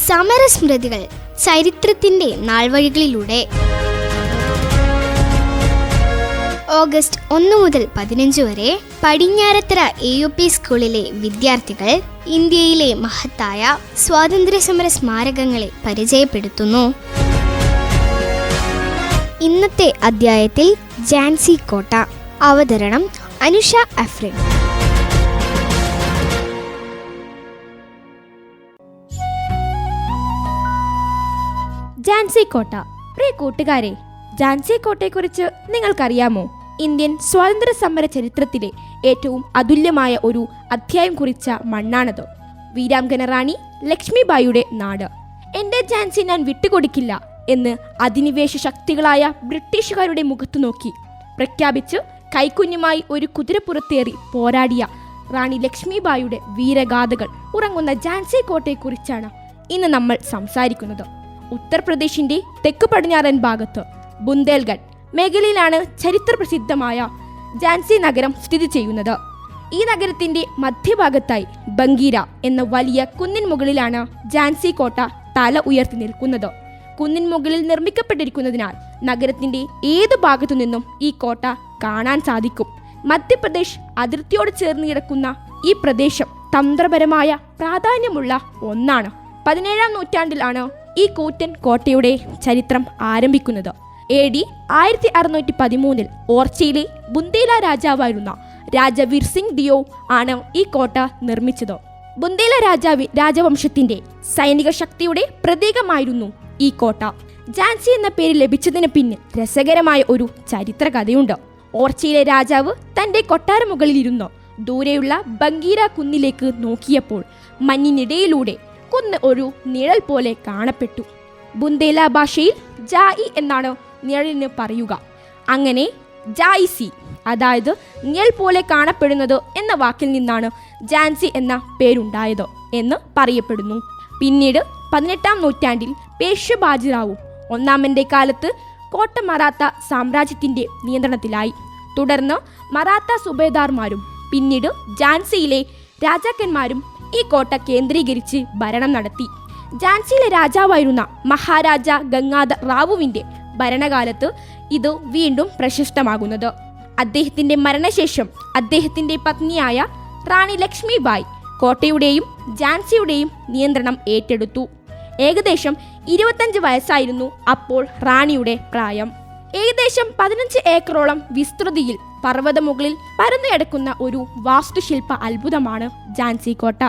സമരസ്മൃതികൾ ചരിത്രത്തിന്റെ നാൾവഴികളിലൂടെ. ഓഗസ്റ്റ് 1 മുതൽ 15 വരെ പടിഞ്ഞാറത്തറ AUP സ്കൂളിലെ വിദ്യാർത്ഥികൾ ഇന്ത്യയിലെ മഹത്തായ സ്വാതന്ത്ര്യസമര സ്മാരകങ്ങളെ പരിചയപ്പെടുത്തുന്നു. ഇന്നത്തെ അധ്യായത്തിൽ ഝാൻസി കോട്ട. അവതരണം അനുഷ അഫ്രിൻ. ഝാൻസി കോട്ട. പ്രിയ കൂട്ടുകാരെ, ഝാൻസി കോട്ടയെക്കുറിച്ച് നിങ്ങൾക്കറിയാമോ? ഇന്ത്യൻ സ്വാതന്ത്ര്യ സമര ചരിത്രത്തിലെ ഏറ്റവും അതുല്യമായ ഒരു അധ്യായം കുറിച്ച മണ്ണാണത്. വീരാംഗന റാണി ലക്ഷ്മിബായിയുടെ നാട്. എൻ്റെ ഝാൻസി ഞാൻ വിട്ടുകൊടുക്കില്ല എന്ന് അധിനിവേശ ശക്തികളായ ബ്രിട്ടീഷുകാരുടെ മുഖത്തു നോക്കി പ്രഖ്യാപിച്ച് കൈക്കുഞ്ഞുമായി ഒരു കുതിരപ്പുറത്തേറി പോരാടിയ റാണി ലക്ഷ്മിബായിയുടെ വീരഗാഥകൾ ഉറങ്ങുന്ന ഝാൻസി കോട്ടയെക്കുറിച്ചാണ് ഇന്ന് നമ്മൾ സംസാരിക്കുന്നത്. ഉത്തർപ്രദേശിന്റെ തെക്കു പടിഞ്ഞാറൻ ഭാഗത്ത് ബുന്ദേൽഖണ്ഡ് മേഖലയിലാണ് ചരിത്ര പ്രസിദ്ധമായ ഝാൻസി നഗരം സ്ഥിതി ചെയ്യുന്നത്. ഈ നഗരത്തിന്റെ മധ്യഭാഗത്തായി ബംഗീര എന്ന വലിയ കുന്നിൻ മുകളിലാണ് ഝാൻസി കോട്ട തല ഉയർത്തി നിൽക്കുന്നത്. കുന്നിൻ മുകളിൽ നിർമ്മിക്കപ്പെട്ടിരിക്കുന്നതിനാൽ നഗരത്തിന്റെ ഏതു ഭാഗത്തു നിന്നും ഈ കോട്ട കാണാൻ സാധിക്കും. മധ്യപ്രദേശ് അതിർത്തിയോട് ചേർന്ന് കിടക്കുന്ന ഈ പ്രദേശം തന്ത്രപരമായ പ്രാധാന്യമുള്ള ഒന്നാണ്. 17-ാം നൂറ്റാണ്ടിലാണ് ഈ കൂറ്റൻ കോട്ടയുടെ ചരിത്രം ആരംഭിക്കുന്നത്. AD 1613 ഓർച്ചയിലെ ബുന്ദേല രാജാവായിരുന്ന രാജ വീർ സിംഗ് ദിയോ ആണ് ഈ കോട്ട നിർമ്മിച്ചത്. ബുന്ദേല രാജവംശത്തിന്റെ സൈനിക ശക്തിയുടെ പ്രതീകമായിരുന്നു ഈ കോട്ട. ഝാൻസി എന്ന പേര് ലഭിച്ചതിന് പിന്നിൽ രസകരമായ ഒരു ചരിത്ര കഥയുണ്ട്. ഓർച്ചയിലെ രാജാവ് തന്റെ കൊട്ടാര മുകളിലിരുന്ന് ദൂരെയുള്ള ബംഗീര കുന്നിലേക്ക് നോക്കിയപ്പോൾ മഞ്ഞിനിടയിലൂടെ കുന്ന് ഒരു നിഴൽ പോലെ കാണപ്പെട്ടു. ബുന്ദേല ഭാഷയിൽ ജായി എന്നാണ് നിഴലിന് പറയുക. അങ്ങനെ ജായിസി, അതായത് നിഴൽ പോലെ കാണപ്പെടുന്നത് എന്ന വാക്കിൽ നിന്നാണ് ഝാൻസി എന്ന പേരുണ്ടായത് എന്ന് പറയപ്പെടുന്നു. പിന്നീട് 18-ാം നൂറ്റാണ്ടിൽ പേഷ്വ ബാജിറാവു ഒന്നാമന്റെ കാലത്ത് കോട്ട മറാത്ത സാമ്രാജ്യത്തിന്റെ നിയന്ത്രണത്തിലായി. തുടർന്ന് മറാത്ത സുബേദാർമാരും പിന്നീട് ഝാൻസിയിലെ രാജാക്കന്മാരും ഈ കോട്ട കേന്ദ്രീകരിച്ച് ഭരണം നടത്തി. ഝാൻസിയിലെ രാജാവായിരുന്ന മഹാരാജ ഗംഗാധർ റാവുവിന്റെ ഭരണകാലത്ത് ഇത് വീണ്ടും പ്രശസ്തമാകുന്നത്. അദ്ദേഹത്തിന്റെ മരണശേഷം അദ്ദേഹത്തിന്റെ പത്നിയായ റാണി ലക്ഷ്മിബായി കോട്ടയുടെയും ഝാൻസിയുടെയും നിയന്ത്രണം ഏറ്റെടുത്തു. ഏകദേശം 25 വയസ്സായിരുന്നു അപ്പോൾ റാണിയുടെ പ്രായം. ഏകദേശം 15 ഏക്കറോളം വിസ്തൃതിയിൽ പർവ്വതമുകളിൽ പരന്നു കിടക്കുന്ന ഒരു വാസ്തുശില്പ അത്ഭുതമാണ് ഝാൻസി കോട്ട.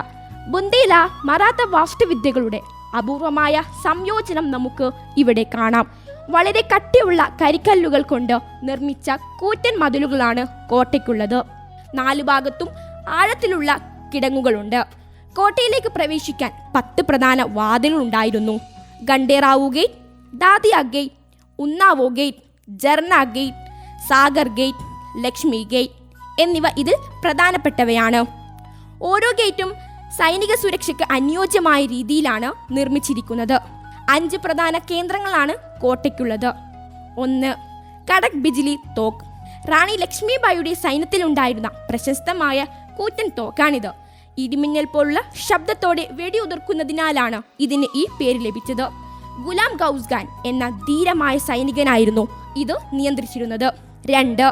ബുന്ദേല മറാത്ത വാസ്തുവിദ്യകളുടെ അപൂർവമായ സംയോജനം നമുക്ക് ഇവിടെ കാണാം. വളരെ കട്ടിയുള്ള കരിക്കല്ലുകൾ കൊണ്ട് നിർമ്മിച്ച കൂറ്റൻ മതിലുകളാണ് കോട്ടയ്ക്കുള്ളത്. 4 ഭാഗത്തും ആഴത്തിലുള്ള കിടങ്ങുകളുണ്ട്. കോട്ടയിലേക്ക് പ്രവേശിക്കാൻ 10 പ്രധാന വാതിലുകളുണ്ടായിരുന്നു. Ganderao gate, Datia gate, Unnao gate, Jharna gate, Sagar gate, Lakshmi gate എന്നിവ ഇതിൽ പ്രധാനപ്പെട്ടവയാണ്. ഓരോ ഗേറ്റും സൈനിക സുരക്ഷയ്ക്ക് അനുയോജ്യമായ രീതിയിലാണ് നിർമ്മിച്ചിരിക്കുന്നത്. 5 പ്രധാന കേന്ദ്രങ്ങളാണ് കോട്ടയ്ക്കുള്ളത്. 1. കടക് ബിജ്ലി തോക്ക്. റാണി ലക്ഷ്മിബായിയുടെ സൈന്യത്തിലുണ്ടായിരുന്ന പ്രശസ്തമായ കൂറ്റൻ തോക്കാണിത്. ഇടിമിന്നൽ പോലുള്ള ശബ്ദത്തോടെ വെടിയുതിർക്കുന്നതിനാലാണ് ഇതിന് ഈ പേര് ലഭിച്ചത്. ഗുലാം ഗൗസ് ഖാൻ എന്ന ധീരമായ സൈനികനായിരുന്നു ഇത് നിയന്ത്രിച്ചിരുന്നത്. 2.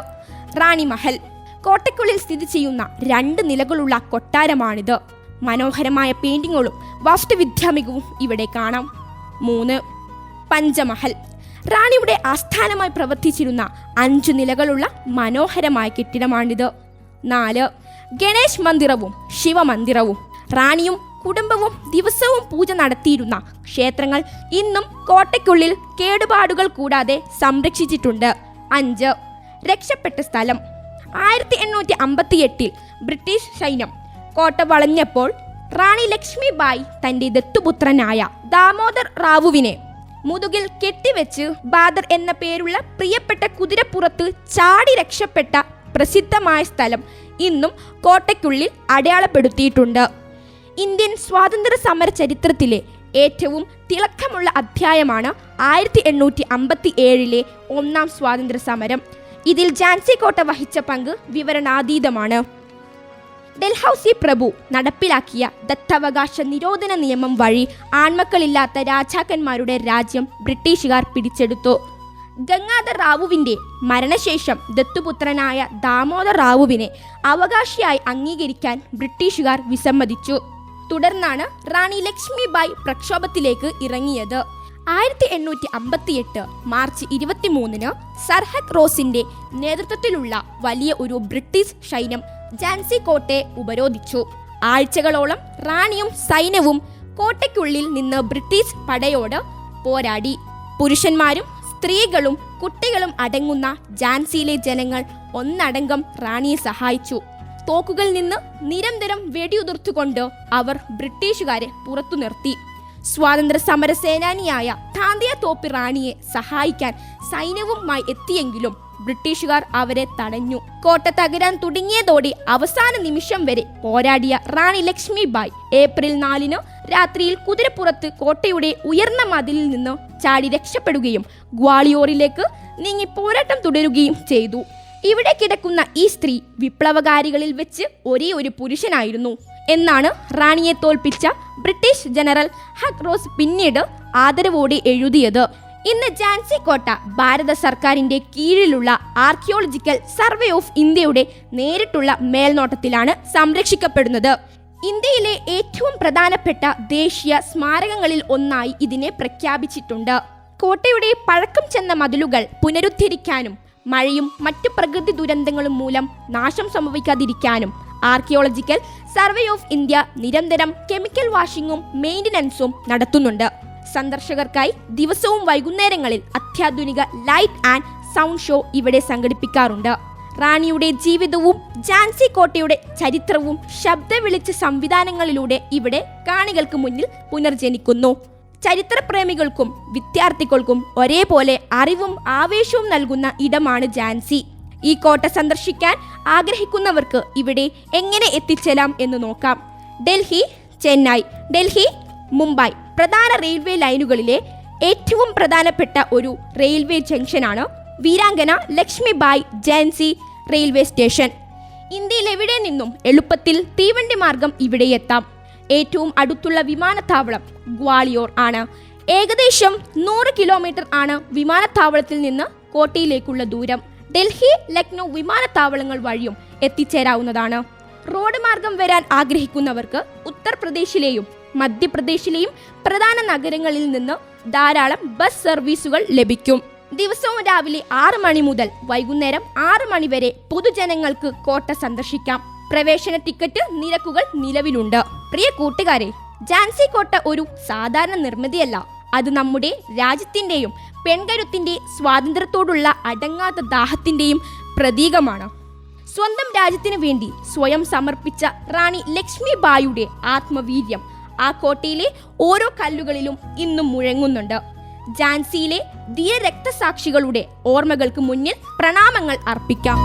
റാണി മഹൽ. കോട്ടയ്ക്കുള്ളിൽ സ്ഥിതി ചെയ്യുന്ന 2 നിലകളുള്ള കൊട്ടാരമാണിത്. മനോഹരമായ പെയിന്റിങ്ങുകളും വാസ്തുവിദ്യാമികവും ഇവിടെ കാണാം. 3. പഞ്ചമഹൽ. റാണിയുടെ ആസ്ഥാനമായി പ്രവർത്തിച്ചിരുന്ന 5 നിലകളുള്ള മനോഹരമായ കെട്ടിടമാണിത്. 4. ഗണേശ് മന്ദിരവും ശിവമന്ദിരവും. റാണിയും കുടുംബവും ദിവസവും പൂജ നടത്തിയിരുന്ന ക്ഷേത്രങ്ങൾ ഇന്നും കോട്ടയ്ക്കുള്ളിൽ കേടുപാടുകൾ കൂടാതെ സംരക്ഷിച്ചിട്ടുണ്ട്. 5. രക്ഷപ്പെട്ട സ്ഥലം. 1858 ബ്രിട്ടീഷ് സൈന്യം കോട്ട വളഞ്ഞപ്പോൾ റാണി ലക്ഷ്മിബായി തന്റെ ദത്തുപുത്രനായ ദാമോദർ റാവുവിനെ മുതുകിൽ കെട്ടിവെച്ച് ബാദർ എന്ന പേരുള്ള പ്രിയപ്പെട്ട കുതിരപ്പുറത്ത് ചാടി രക്ഷപ്പെട്ട പ്രസിദ്ധമായ സ്ഥലം ഇന്നും കോട്ടയ്ക്കുള്ളിൽ അടയാളപ്പെടുത്തിയിട്ടുണ്ട്. ഇന്ത്യൻ സ്വാതന്ത്ര്യ സമര ചരിത്രത്തിലെ ഏറ്റവും തിളക്കമുള്ള അധ്യായമാണ് 1857 ഒന്നാം സ്വാതന്ത്ര്യ സമരം. ഇതിൽ ഝാൻസി കോട്ട വഹിച്ച പങ്ക് വിവരണാതീതമാണ്. ഡൽഹൌസി പ്രഭു നടപ്പിലാക്കിയ ദത്തവകാശ നിരോധന നിയമം വഴി ആൺമക്കളില്ലാത്ത രാജാക്കന്മാരുടെ രാജ്യം ബ്രിട്ടീഷുകാർ പിടിച്ചെടുത്തു. ഗംഗാധർ റാവുവിന്റെ മരണശേഷം ദത്തുപുത്രനായ ദാമോദർ റാവുവിനെ അവകാശിയായി അംഗീകരിക്കാൻ ബ്രിട്ടീഷുകാർ വിസമ്മതിച്ചു. തുടർന്നാണ് റാണി ലക്ഷ്മിബായി പ്രക്ഷോഭത്തിലേക്ക് ഇറങ്ങിയത്. 1858 മാർച്ച് 23 സർഹദ് റോസിന്റെ നേതൃത്വത്തിലുള്ള വലിയ ഒരു ബ്രിട്ടീഷ് സൈന്യം ഝാൻസി കോട്ടയെ ഉപരോധിച്ചു. ആഴ്ചകളോളം റാണിയും സൈന്യവും കോട്ടയ്ക്കുള്ളിൽ നിന്ന് ബ്രിട്ടീഷ് പടയോട് പോരാടി. പുരുഷന്മാരും സ്ത്രീകളും കുട്ടികളും അടങ്ങുന്ന ഝാൻസിയിലെ ജനങ്ങൾ ഒന്നടങ്കം റാണിയെ സഹായിച്ചു. തോക്കുകളിൽ നിന്ന് നിരന്തരം വെടിയുതിർത്തുകൊണ്ട് അവർ ബ്രിട്ടീഷുകാരെ പുറത്തു നിർത്തി. സ്വാതന്ത്ര്യ സമര സേനാനിയായ താന്തിയ തോപ്പി റാണിയെ സഹായിക്കാൻ സൈന്യവുമായി എത്തിയെങ്കിലും ബ്രിട്ടീഷുകാർ അവരെ തടഞ്ഞു. കോട്ട തകരാൻ തുടങ്ങിയതോടെ അവസാന നിമിഷം വരെ പോരാടിയ റാണി ലക്ഷ്മിബായി ഏപ്രിൽ 4 രാത്രിയിൽ കുതിരപ്പുറത്ത് കോട്ടയുടെ ഉയർന്ന മതിലിൽ നിന്ന് ചാടി രക്ഷപ്പെടുകയും ഗ്വാളിയോറിലേക്ക് നീങ്ങി പോരാട്ടം തുടരുകയും ചെയ്തു. ഇവിടെ കിടക്കുന്ന ഈ സ്ത്രീ വിപ്ലവകാരികളിൽ വെച്ച് ഒരേ ഒരു പുരുഷനായിരുന്നു എന്നാണ് റാണിയെ തോൽപ്പിച്ച ബ്രിട്ടീഷ് ജനറൽ ഹക് റോസ് പിന്നീട് ആദരവോടെ എഴുതിയത്. ഇന്ന് ഝാൻസി കോട്ട ഭാരത സർക്കാരിന്റെ കീഴിലുള്ള ആർക്കിയോളജിക്കൽ സർവേ ഓഫ് ഇന്ത്യയുടെ നേരിട്ടുള്ള മേൽനോട്ടത്തിലാണ് സംരക്ഷിക്കപ്പെടുന്നത്. ഇന്ത്യയിലെ ഏറ്റവും പ്രധാനപ്പെട്ട ദേശീയ സ്മാരകങ്ങളിൽ ഒന്നായി ഇതിനെ പ്രഖ്യാപിച്ചിട്ടുണ്ട്. കോട്ടയുടെ പഴക്കം ചെന്ന മതിലുകൾ പുനരുദ്ധരിക്കാനും മഴയും മറ്റു പ്രകൃതി ദുരന്തങ്ങളും മൂലം നാശം സംഭവിക്കാതിരിക്കാനും ആർക്കിയോളജിക്കൽ സർവേ ഓഫ് ഇന്ത്യ നിരന്തരം കെമിക്കൽ വാഷിങ്ങും മെയിൻ്റനൻസും നടത്തുന്നുണ്ട്. സന്ദർശകർക്കായി ദിവസവും വൈകുന്നേരങ്ങളിൽ അത്യാധുനിക ലൈറ്റ് ആൻഡ് സൗണ്ട് ഷോ ഇവിടെ സംഘടിപ്പിക്കാറുണ്ട്. റാണിയുടെ ജീവിതവും ഝാൻസി കോട്ടയുടെ ചരിത്രവും ശബ്ദ വെളിച്ച സംവിധാനങ്ങളിലൂടെ ഇവിടെ കാണികൾക്ക് മുന്നിൽ പുനർജനിക്കുന്നു. ചരിത്രപ്രേമികൾക്കും വിദ്യാർത്ഥികൾക്കും ഒരേപോലെ അറിവും ആവേശവും നൽകുന്ന ഇടമാണ് ഝാൻസി. ഈ കോട്ട സന്ദർശിക്കാൻ ആഗ്രഹിക്കുന്നവർക്ക് ഇവിടെ എങ്ങനെ എത്തിച്ചേരാം എന്ന് നോക്കാം. ഡൽഹി, ചെന്നൈ, ഡൽഹി, മുംബൈ പ്രധാന റെയിൽവേ ലൈനുകളിലെ ഏറ്റവും പ്രധാനപ്പെട്ട ഒരു റെയിൽവേ ജംഗ്ഷനാണ് വീരാംഗന ലക്ഷ്മിബായി ഝാൻസി റെയിൽവേ സ്റ്റേഷൻ. ഇന്ത്യയിൽ എവിടെ നിന്നും എളുപ്പത്തിൽ തീവണ്ടി മാർഗം ഇവിടെ എത്താം. ഏറ്റവും അടുത്തുള്ള വിമാനത്താവളം ഗ്വാളിയോർ ആണ്. ഏകദേശം 100 കിലോമീറ്റർ ആണ് വിമാനത്താവളത്തിൽ നിന്ന് കോട്ടയിലേക്കുള്ള ദൂരം. ഡൽഹി, ലക്നൗ വിമാനത്താവളങ്ങൾ വഴിയും എത്തിച്ചേരാവുന്നതാണ്. റോഡ് മാർഗം വരാൻ ആഗ്രഹിക്കുന്നവർക്ക് ഉത്തർപ്രദേശിലെയും മധ്യപ്രദേശിലെയും പ്രധാന നഗരങ്ങളിൽ നിന്ന് ധാരാളം ബസ് സർവീസുകൾ ലഭിക്കും. ദിവസവും രാവിലെ 6 മണി മുതൽ വൈകുന്നേരം 6 മണി വരെ പൊതുജനങ്ങൾക്ക് കോട്ട സന്ദർശിക്കാം. പ്രവേശന ടിക്കറ്റ് നിരക്കുകൾ നിലവിലുണ്ട്. പ്രിയ കൂട്ടുകാരെ, ഝാൻസി കോട്ട ഒരു സാധാരണ നിർമ്മിതിയല്ല. അത് നമ്മുടെ രാജ്യത്തിൻ്റെയും പെൺകരുത്തിൻ്റെ സ്വാതന്ത്ര്യത്തോടുള്ള അടങ്ങാത്ത ദാഹത്തിൻ്റെയും പ്രതീകമാണ്. സ്വന്തം രാജ്യത്തിന് വേണ്ടി സ്വയം സമർപ്പിച്ച റാണി ലക്ഷ്മിബായിയുടെ ആത്മവീര്യം ആ കോട്ടയിലെ ഓരോ കല്ലുകളിലും ഇന്നും മുഴങ്ങുന്നുണ്ട്. ഝാൻസിയിലെ ധീര രക്തസാക്ഷികളുടെ ഓർമ്മകൾക്ക് മുന്നിൽ പ്രണാമങ്ങൾ അർപ്പിക്കാം.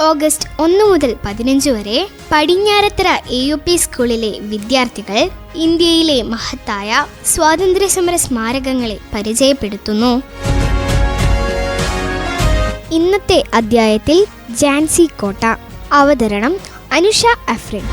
ഓഗസ്റ്റ് 1 മുതൽ 15 വരെ പടിഞ്ഞാറത്തറ AUP സ്കൂളിലെ വിദ്യാർത്ഥികൾ ഇന്ത്യയിലെ മഹത്തായ സ്വാതന്ത്ര്യസമര സ്മാരകങ്ങളെ പരിചയപ്പെടുത്തുന്നു. ഇന്നത്തെ അധ്യായത്തിൽ ഝാൻസി കോട്ട. അവതരണം അനുഷ എഫ്രൈം.